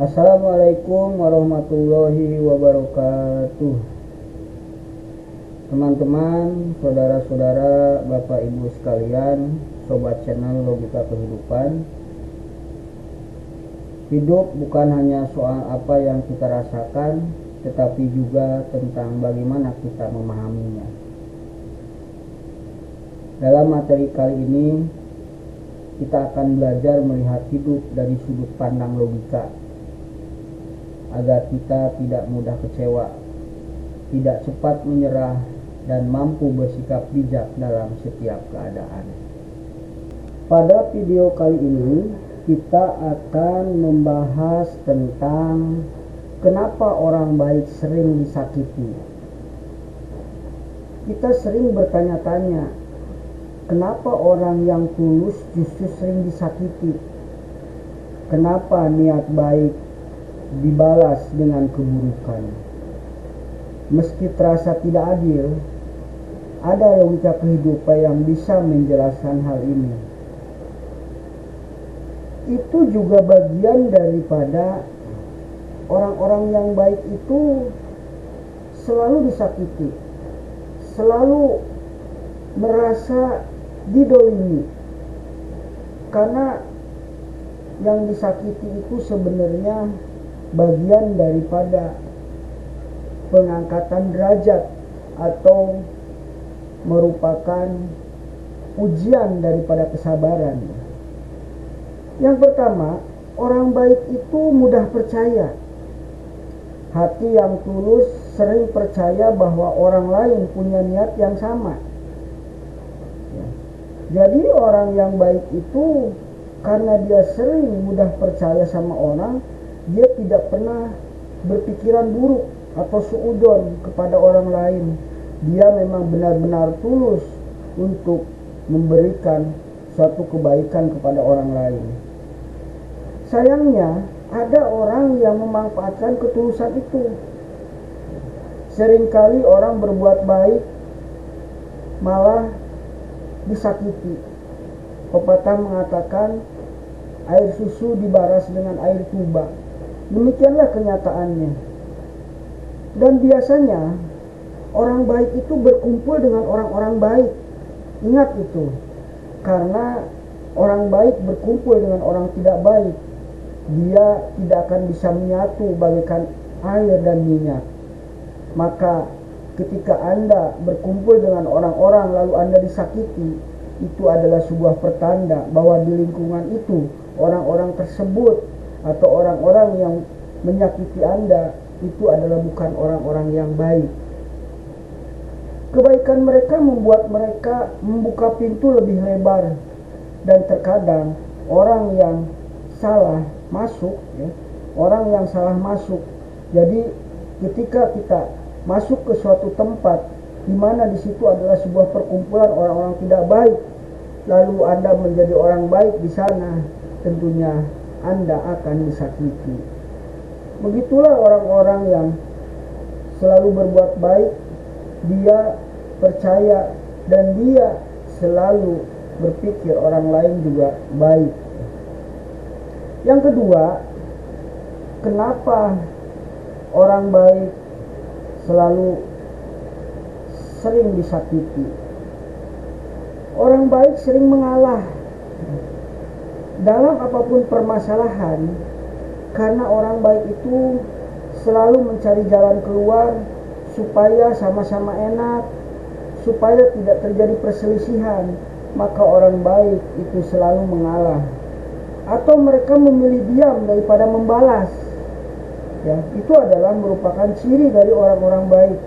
Assalamualaikum warahmatullahi wabarakatuh. Teman-teman, saudara-saudara, Bapak Ibu sekalian, sobat channel Logika Kehidupan. Hidup bukan hanya soal apa yang kita rasakan, tetapi juga tentang bagaimana kita memahaminya. Dalam materi kali ini, kita akan belajar melihat hidup dari sudut pandang logika, agar kita tidak mudah kecewa, tidak cepat menyerah, dan mampu bersikap bijak dalam setiap keadaan. Pada video kali ini, kita akan membahas tentang kenapa orang baik sering disakiti. Kita sering bertanya-tanya, kenapa orang yang tulus justru sering disakiti? Kenapa niat baik dibalas dengan keburukan? Meski terasa tidak adil, ada logika kehidupan yang bisa menjelaskan hal ini. Itu juga bagian daripada orang-orang yang baik itu selalu disakiti, selalu merasa didolimi, karena yang disakiti itu sebenarnya bagian daripada pengangkatan derajat atau merupakan ujian daripada kesabaran. Yang pertama, orang baik itu mudah percaya. Hati yang tulus sering percaya bahwa orang lain punya niat yang sama. Jadi orang yang baik itu karena dia sering mudah percaya sama orang, dia tidak pernah berpikiran buruk atau suudzon kepada orang lain. Dia memang benar-benar tulus untuk memberikan suatu kebaikan kepada orang lain. Sayangnya, ada orang yang memanfaatkan ketulusan itu. Seringkali orang berbuat baik malah disakiti. Pepatah mengatakan air susu dibaras dengan air tuba. Demikianlah kenyataannya. Dan biasanya orang baik itu berkumpul dengan orang-orang baik. Ingat itu. Karena orang baik berkumpul dengan orang tidak baik, dia tidak akan bisa menyatu bagaikan air dan minyak. Maka ketika Anda berkumpul dengan orang-orang lalu Anda disakiti, itu adalah sebuah pertanda bahwa di lingkungan itu orang-orang tersebut atau orang-orang yang menyakiti Anda itu adalah bukan orang-orang yang baik. Kebaikan mereka membuat mereka membuka pintu lebih lebar, dan terkadang orang yang salah masuk, orang yang salah masuk. Jadi ketika kita masuk ke suatu tempat di mana di situ adalah sebuah perkumpulan orang-orang tidak baik, lalu Anda menjadi orang baik di sana, tentunya Anda akan disakiti. Begitulah orang-orang yang selalu berbuat baik, dia percaya dan dia selalu berpikir orang lain juga baik. Yang kedua, kenapa orang baik selalu sering disakiti? Orang baik sering mengalah dalam apapun permasalahan, karena orang baik itu selalu mencari jalan keluar supaya sama-sama enak, supaya tidak terjadi perselisihan. Maka orang baik itu selalu mengalah, atau mereka memilih diam daripada membalas. Itu adalah merupakan ciri dari orang-orang baik.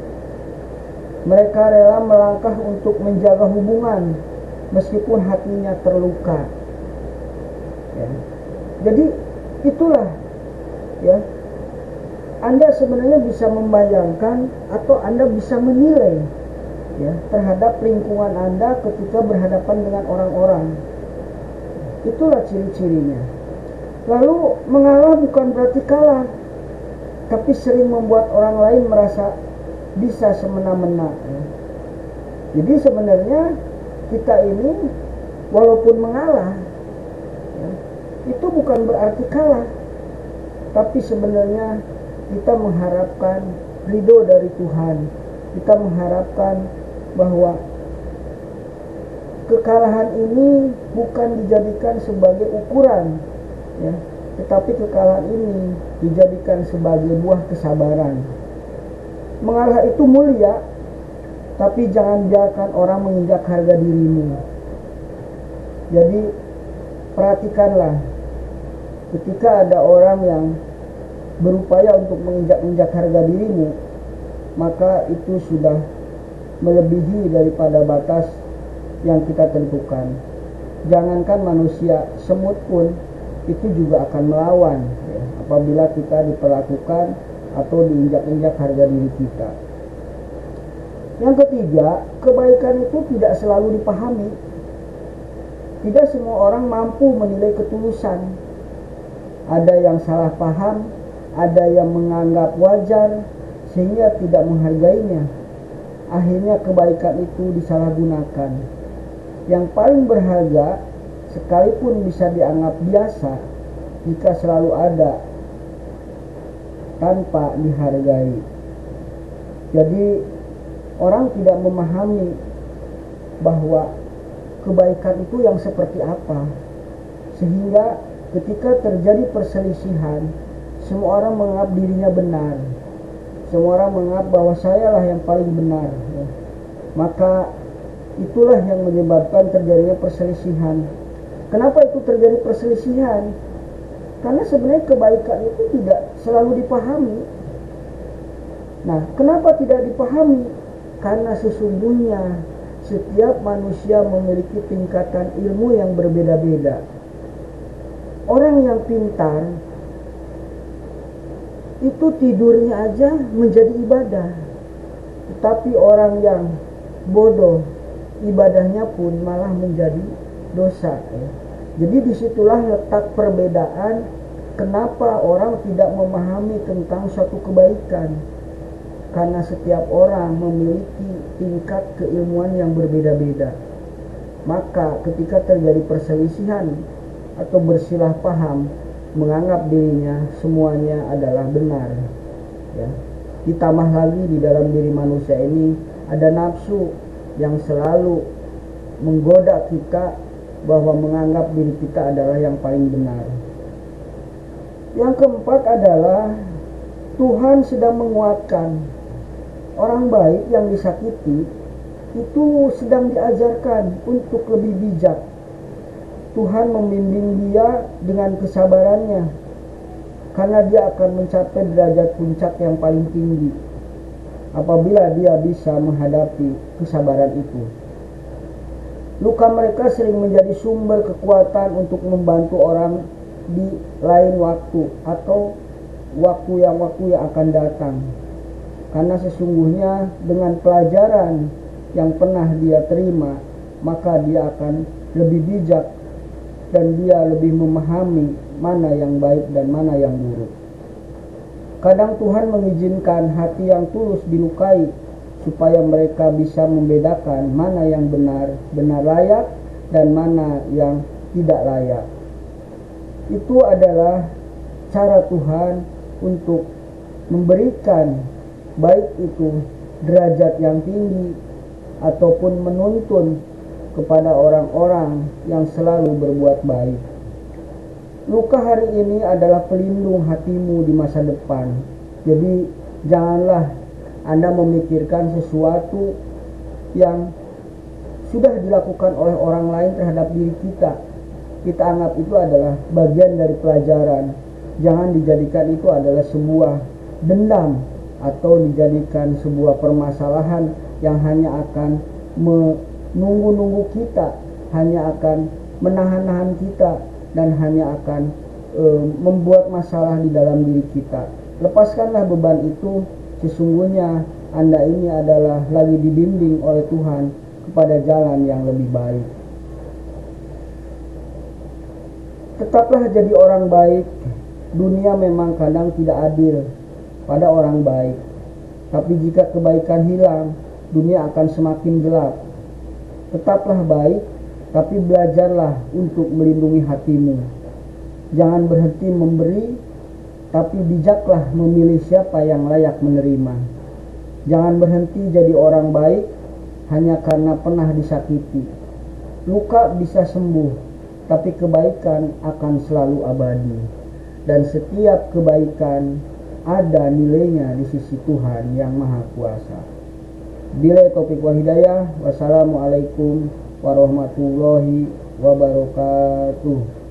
Mereka rela melangkah untuk menjaga hubungan meskipun hatinya terluka. Jadi itulah Anda sebenarnya bisa membayangkan atau Anda bisa menilai terhadap lingkungan Anda ketika berhadapan dengan orang-orang. Itulah ciri-cirinya. Lalu mengalah bukan berarti kalah, tapi sering membuat orang lain merasa bisa semena-mena. Jadi sebenarnya kita ini walaupun mengalah, itu bukan berarti kalah. tapi sebenarnya kita mengharapkan ridho dari Tuhan. Kita mengharapkan bahwa kekalahan ini bukan dijadikan sebagai ukuran, ya, tetapi kekalahan ini dijadikan sebagai buah kesabaran. Mengalah itu mulia, tapi jangan biarkan orang menginjak harga dirimu. Jadi perhatikanlah, ketika ada orang yang berupaya untuk menginjak-injak harga dirimu, maka itu sudah melebihi daripada batas yang kita tentukan. Jangankan manusia, semut pun itu juga akan melawan, ya, apabila kita diperlakukan atau diinjak-injak harga diri kita. Yang ketiga, kebaikan itu tidak selalu dipahami. Tidak semua orang mampu menilai ketulusan. Ada yang salah paham, ada yang menganggap wajar sehingga tidak menghargainya. Akhirnya kebaikan itu disalahgunakan. Yang paling berharga sekalipun bisa dianggap biasa jika selalu ada tanpa dihargai. Jadi orang tidak memahami bahwa kebaikan itu yang seperti apa, sehingga ketika terjadi perselisihan, semua orang menganggap dirinya benar, semua orang menganggap bahwa saya lah yang paling benar, ya. Maka itulah yang menyebabkan terjadinya perselisihan. Kenapa itu terjadi perselisihan? Karena sebenarnya kebaikan itu tidak selalu dipahami. Nah, kenapa tidak dipahami? Karena sesungguhnya setiap manusia memiliki tingkatan ilmu yang berbeda-beda. Orang yang pintar itu tidurnya aja menjadi ibadah, tetapi orang yang bodoh ibadahnya pun malah menjadi dosa, ya. Jadi disitulah letak perbedaan kenapa orang tidak memahami tentang suatu kebaikan, karena setiap orang memiliki tingkat keilmuan yang berbeda-beda. Maka ketika terjadi perselisihan atau bersilah paham, menganggap dirinya semuanya adalah benar, ya. Ditambah lagi di dalam diri manusia ini ada nafsu yang selalu menggoda kita bahwa menganggap diri kita adalah yang paling benar. Yang keempat adalah Tuhan sedang menguatkan orang baik yang disakiti, itu sedang diajarkan untuk lebih bijak. Tuhan membimbing dia dengan kesabarannya, karena dia akan mencapai derajat puncak yang paling tinggi apabila dia bisa menghadapi kesabaran itu. Luka mereka sering menjadi sumber kekuatan untuk membantu orang di lain waktu atau waktu yang akan datang. Karena sesungguhnya dengan pelajaran yang pernah dia terima, maka dia akan lebih bijak dan dia lebih memahami mana yang baik dan mana yang buruk. Kadang Tuhan mengizinkan hati yang tulus dilukai supaya mereka bisa membedakan mana yang benar layak dan mana yang tidak layak. Itu adalah cara Tuhan untuk memberikan baik itu derajat yang tinggi ataupun menuntun kepada orang-orang yang selalu berbuat baik. Luka hari ini adalah pelindung hatimu di masa depan. Jadi janganlah Anda memikirkan sesuatu yang sudah dilakukan oleh orang lain terhadap diri kita. Kita anggap itu adalah bagian dari pelajaran. Jangan dijadikan itu adalah sebuah dendam atau dijadikan sebuah permasalahan yang hanya akan menunggu-nunggu kita, hanya akan menahan-nahan kita, dan hanya akan membuat masalah di dalam diri kita. Lepaskanlah beban itu. Sesungguhnya Anda ini adalah lagi dibimbing oleh Tuhan kepada jalan yang lebih baik. Tetaplah jadi orang baik. Dunia memang kadang tidak adil pada orang baik, tapi jika kebaikan hilang, dunia akan semakin gelap. Tetaplah baik, tapi belajarlah untuk melindungi hatimu. Jangan berhenti memberi, tapi bijaklah memilih siapa yang layak menerima. Jangan berhenti jadi orang baik hanya karena pernah disakiti. Luka bisa sembuh, tapi kebaikan akan selalu abadi. Dan setiap kebaikan ada nilainya di sisi Tuhan yang Maha Kuasa. Billahi taufiq wal hidayah. Wassalamualaikum warahmatullahi wabarakatuh.